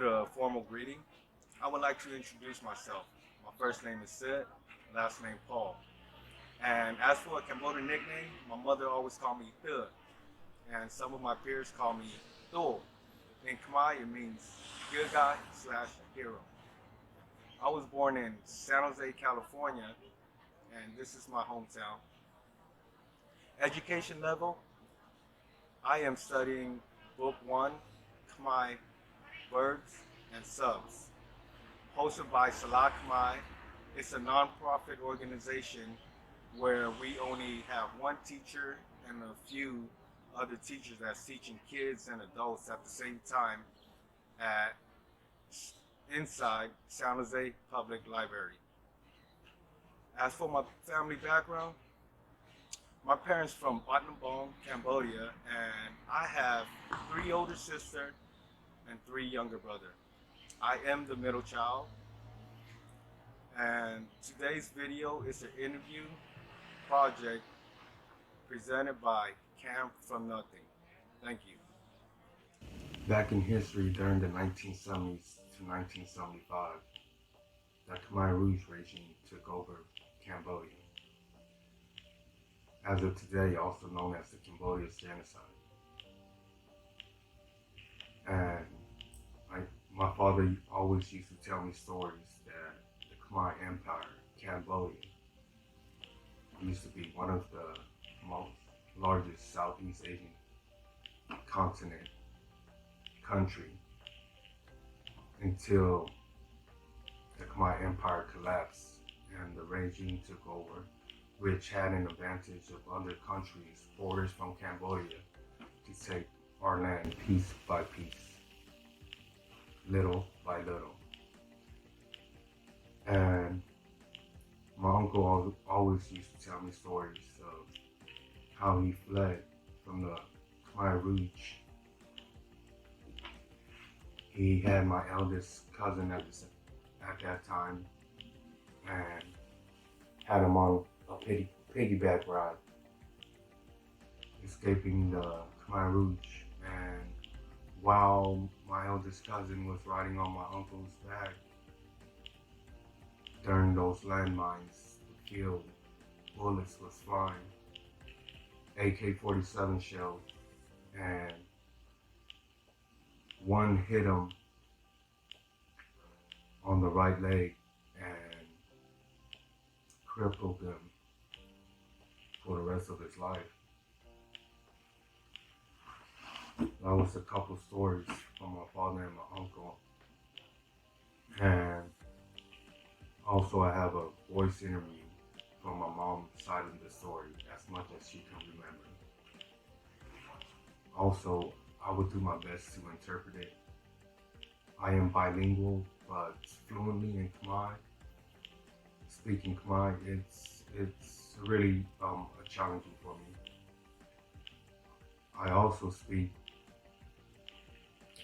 the formal greeting, I would like to introduce myself. My first name is Sut, last name Paul. And as for a Cambodian nickname, my mother always called me Thug, and some of my peers call me Thor. In Khmer, it means good guy slash hero. I was born in San Jose, California, and this is my hometown. Education level, I am studying Book 1, Khmer Words and Subs, hosted by Salah Khmer. It's a non-profit organization where we only have one teacher and a few other teachers that's teaching kids and adults at the same time at inside San Jose Public Library. As for my family background, my parents from Battambang, Cambodia, and I have three older sisters and three younger brothers. I am the middle child, and today's video is an interview project presented by Camb from Nothing. Thank you. Back in history during the 1970s to 1975, the Khmer Rouge regime took over Cambodia. As of today, also known as the Cambodian genocide. And my father always used to tell me stories that the Khmer Empire, Cambodia, used to be one of the most largest Southeast Asian continent country until the Khmer Empire collapsed and the regime took over, which had an advantage of other countries, borders from Cambodia, to take our land piece by piece, little by little. And my uncle always used to tell me stories of how he fled from the Khmer Rouge. He had my eldest cousin at that time and had him on a piggyback ride, escaping the Khmer Rouge. And while my eldest cousin was riding on my uncle's back, during those landmines, the field, bullets was flying, AK-47 shells, and one hit him on the right leg and crippled him for the rest of his life. That was a couple stories from my father and my uncle. And also I have a voice interview from my mom's side of the story, as much as she can remember. Also, I would do my best to interpret it. I am bilingual, but fluently in Khmer. Speaking Khmer, it's really challenging for me. I also speak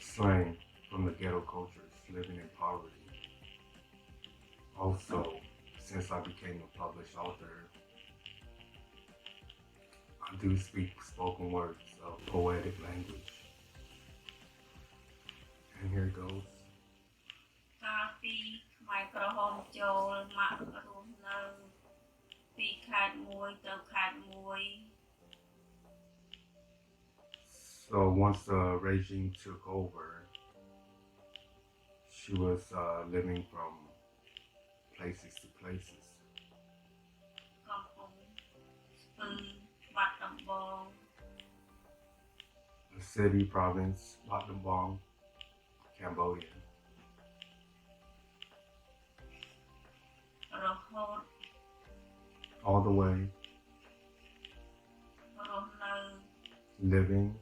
slang from the ghetto cultures, living in poverty. Also, since I became a published author, I do speak spoken words of poetic language. And here it goes. So once the regime took over, she was living from places to places. The city, province, Battambang, Cambodia. All the way, living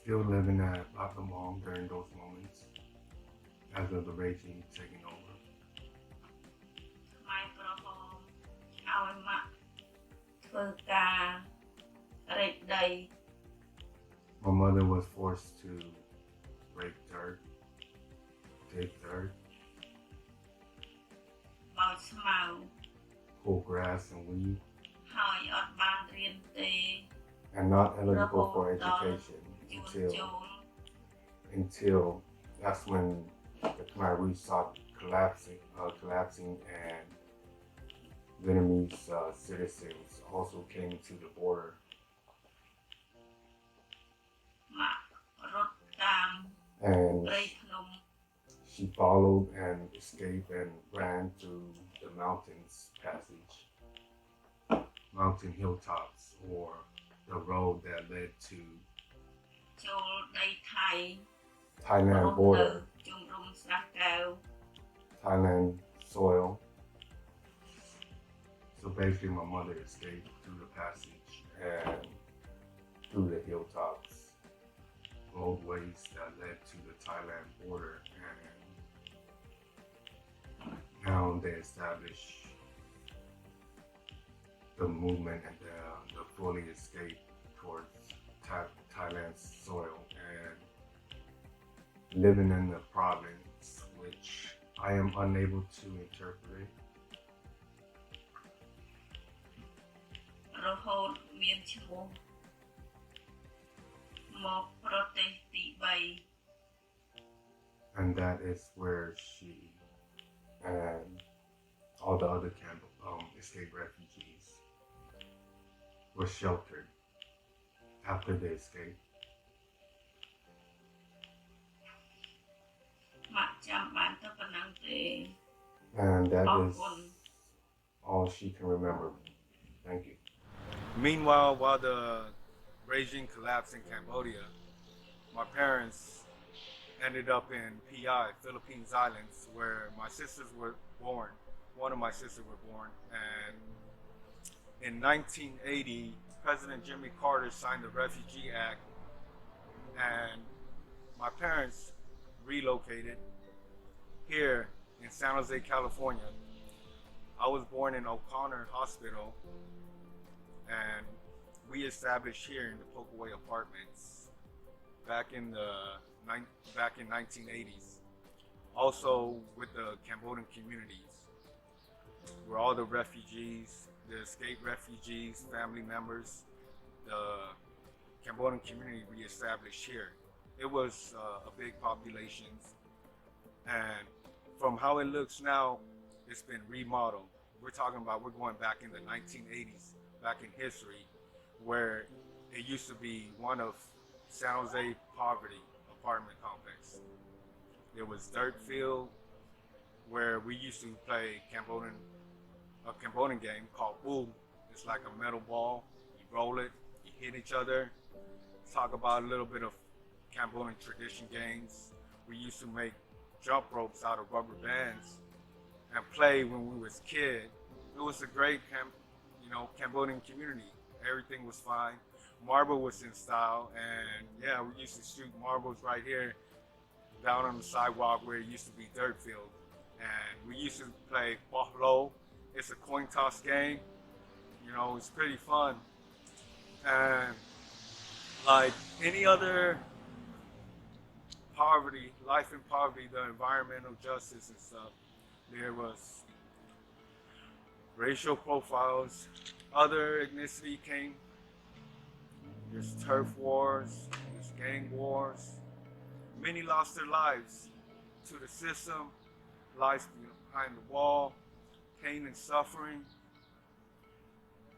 still living at Battambang during those moments as of the regime taking over. My mother was forced to break dirt, dig dirt, pull grass and weed, and not eligible for education until that's when the Khmer Rouge stopped collapsing, and Vietnamese citizens also came to the border. And she followed and escaped and ran through the mountains passage, mountain hilltops, or the road that led to Thailand border, Thailand soil. So basically my mother escaped through the passage and through the hilltops, roadways that led to the Thailand border, and now they establish the movement and the fully escape towards Thailand's soil and living in the province, which I am unable to interpret. And that is where she and all the other escaped refugees were sheltered after they escaped. And that is all she can remember. Thank you. Meanwhile, while the regime collapsed in Cambodia, my parents ended up in PI, Philippines Islands, where my sisters were born. One of my sisters were born. And in 1980, President Jimmy Carter signed the Refugee Act, and my parents relocated here in San Jose, California. I was born in O'Connor Hospital, and we established here in the Pokeway Apartments back in 1980s. Also with the Cambodian communities, where all the refugees, the escaped refugees, family members, the Cambodian community we established here. It was a big population, and from how it looks now, it's been remodeled. We're going back in the 1980s, back in history, where it used to be one of San Jose poverty apartment complex. There was dirt field where we used to play a Cambodian game called Boo. It's like a metal ball. You roll it, you hit each other. Talk about a little bit of Cambodian tradition games. We used to make jump ropes out of rubber bands and play when we was kid. It was a great Cambodian community. Everything was fine. Marble was in style, and yeah, we used to shoot marbles right here down on the sidewalk where it used to be dirt field. And we used to play Bahlo. It's a coin toss game. It's pretty fun. And like any other poverty, life in poverty, the environmental justice and stuff, there was racial profiles, other ethnicity came. There's turf wars, there's gang wars. Many lost their lives to the system, lives behind the wall, pain and suffering.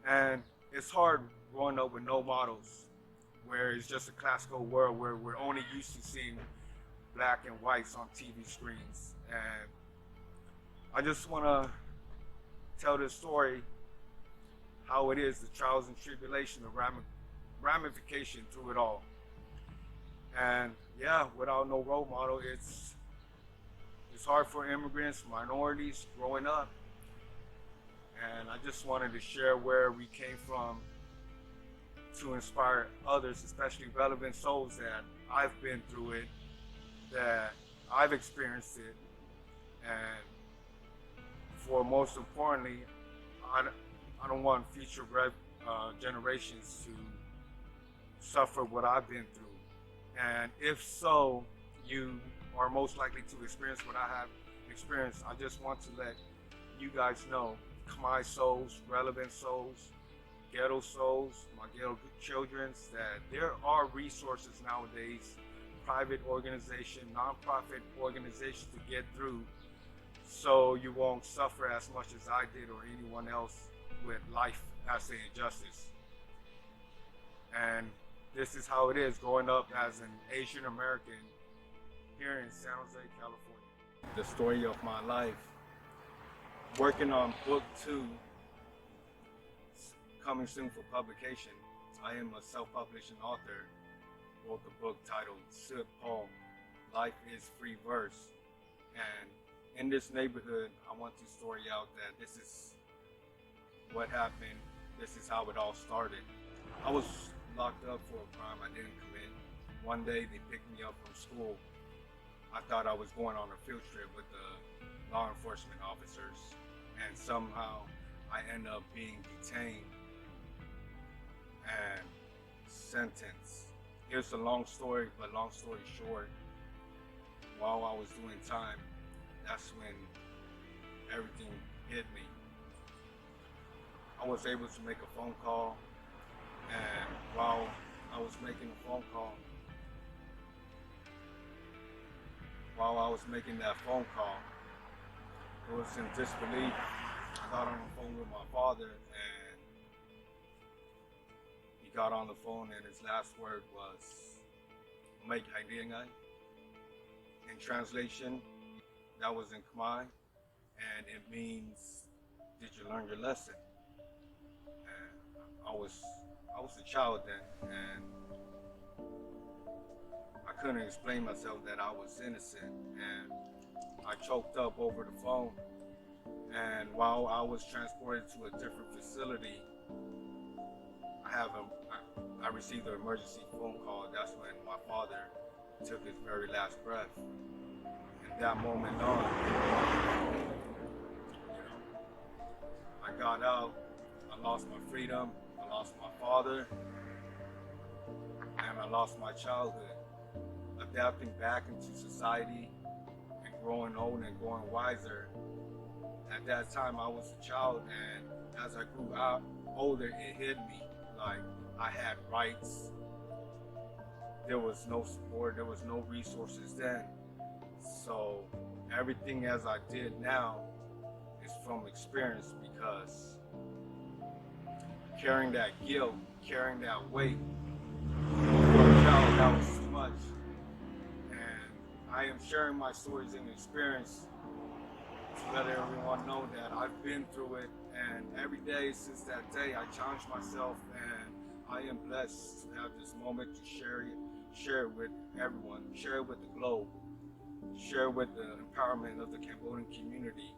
And it's hard growing up with no models, where it's just a classical world where we're only used to seeing black and whites on TV screens. And I just want to tell this story, how it is, the trials and tribulation, the ramification through it all. And yeah, without no role model, it's hard for immigrants, minorities growing up. And I just wanted to share where we came from to inspire others, especially relevant souls that I've been through it, that I've experienced it. And for most importantly, I don't want future generations to suffer what I've been through. And if so, you are most likely to experience what I have experienced. I just want to let you guys know, Khmer souls, relevant souls, ghetto souls, my ghetto childrens, that there are resources nowadays, private organization, nonprofit organizations to get through, so you won't suffer as much as I did or anyone else with life as an injustice. And this is how it is growing up as an Asian American here in San Jose, California. The story of my life, working on book 2, coming soon for publication. I am a self-publishing author, wrote the book titled Sut Phal, Life is Free Verse. And in this neighborhood, I want to story out that this is what happened, this is how it all started. I was locked up for a crime I didn't commit. One day they picked me up from school. I thought I was going on a field trip with the law enforcement officers, and somehow I end up being detained and sentenced. Here's a long story, but long story short, while I was doing time, that's when everything hit me. I was able to make a phone call, and while I was making a phone call, that phone call, it was in disbelief. I got on the phone with my father, and he got on the phone, and his last word was, "Make Haidingai." In translation, that was in Khmer, and it means, "Did you learn your lesson?" And I was a child then, and I couldn't explain myself that I was innocent, and I choked up over the phone. And while I was transported to a different facility, I received an emergency phone call. That's when my father took his very last breath. And that moment on, I got out, I lost my freedom, I lost my father, and I lost my childhood. Adapting back into society and growing old and growing wiser. At that time, I was a child, and as I grew out older, it hit me like I had rights. There was no support, there was no resources then. So everything as I did now is from experience, because carrying that guilt, carrying that weight, for a child, that was too much. And I am sharing my stories and experience to let everyone know that I've been through it, and every day since that day I challenge myself, and I am blessed to have this moment to share it with everyone, share it with the globe, share with the empowerment of the Cambodian community,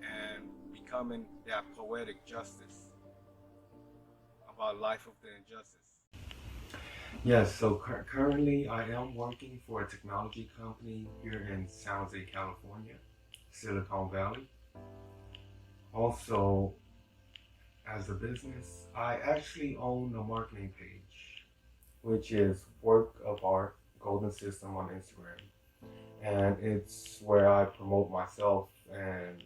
and becoming that poetic justice about life of the injustice. Yes, so currently I am working for a technology company here in San Jose, California, Silicon Valley. Also, as a business, I actually own a marketing page, which is Work of Art Golden System on Instagram. And it's where I promote myself and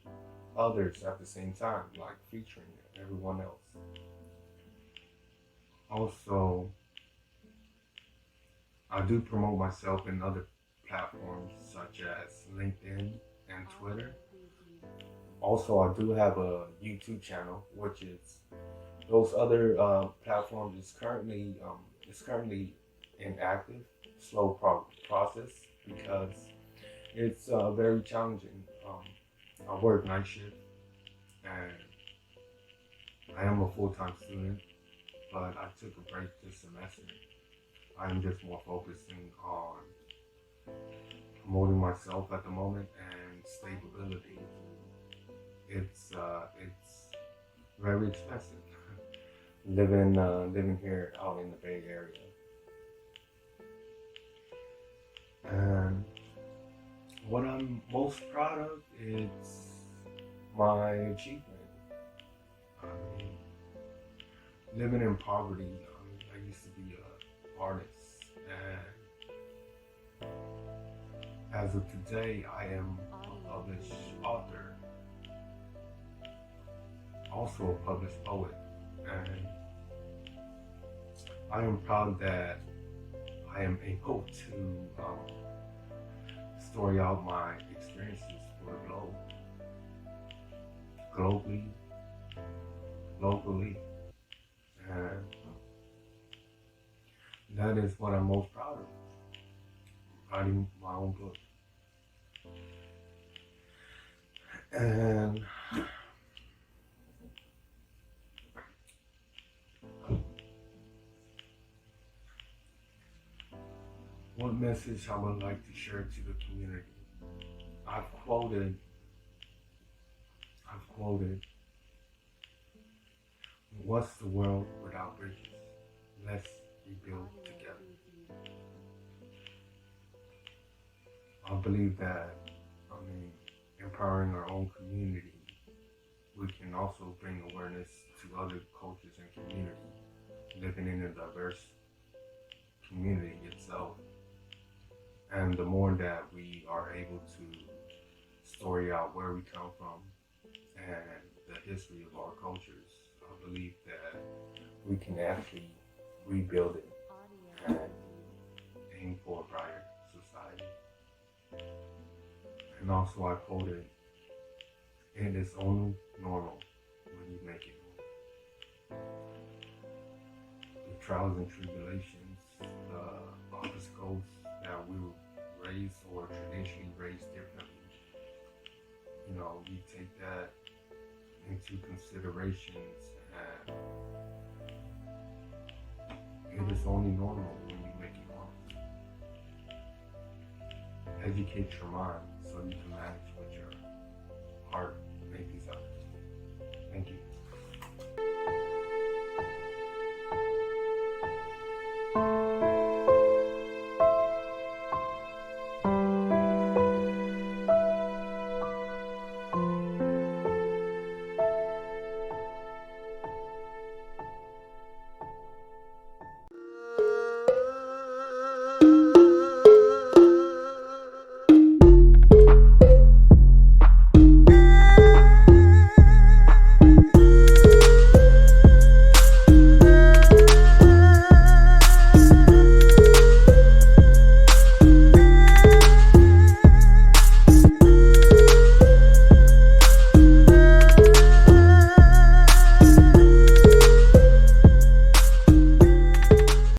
others at the same time, like featuring everyone else. Also, I do promote myself in other platforms such as LinkedIn and Twitter. Also, I do have a YouTube channel, which is those other platforms is currently inactive, slow process, because it's very challenging. I work night shift, and I am a full-time student, but I took a break this semester. I'm just more focusing on promoting myself at the moment and stability. It's very expensive living here out in the Bay Area. And what I'm most proud of is my achievement. I mean, living in poverty, I used to be an artist, and as of today, I am a published author. also a published poet, and I am proud that I am able to story out my experiences for the globe, globally, locally, and that is what I'm most proud of, writing my own book. And what message I would like to share to the community? I've quoted, what's the world without bridges? Let's rebuild together. I believe that, empowering our own community, we can also bring awareness to other cultures and communities, living in a diverse community itself. And the more that we are able to story out where we come from and the history of our cultures, I believe that we can actually rebuild it and aim for a brighter society. And also I quoted, it is only normal when you make it normal. The trials and tribulations, the obstacles that we were raised or traditionally raised differently, we take that into considerations, and it is only normal when you make it normal. Educate your mind so you can manage with your heart. Make these up. Thank you.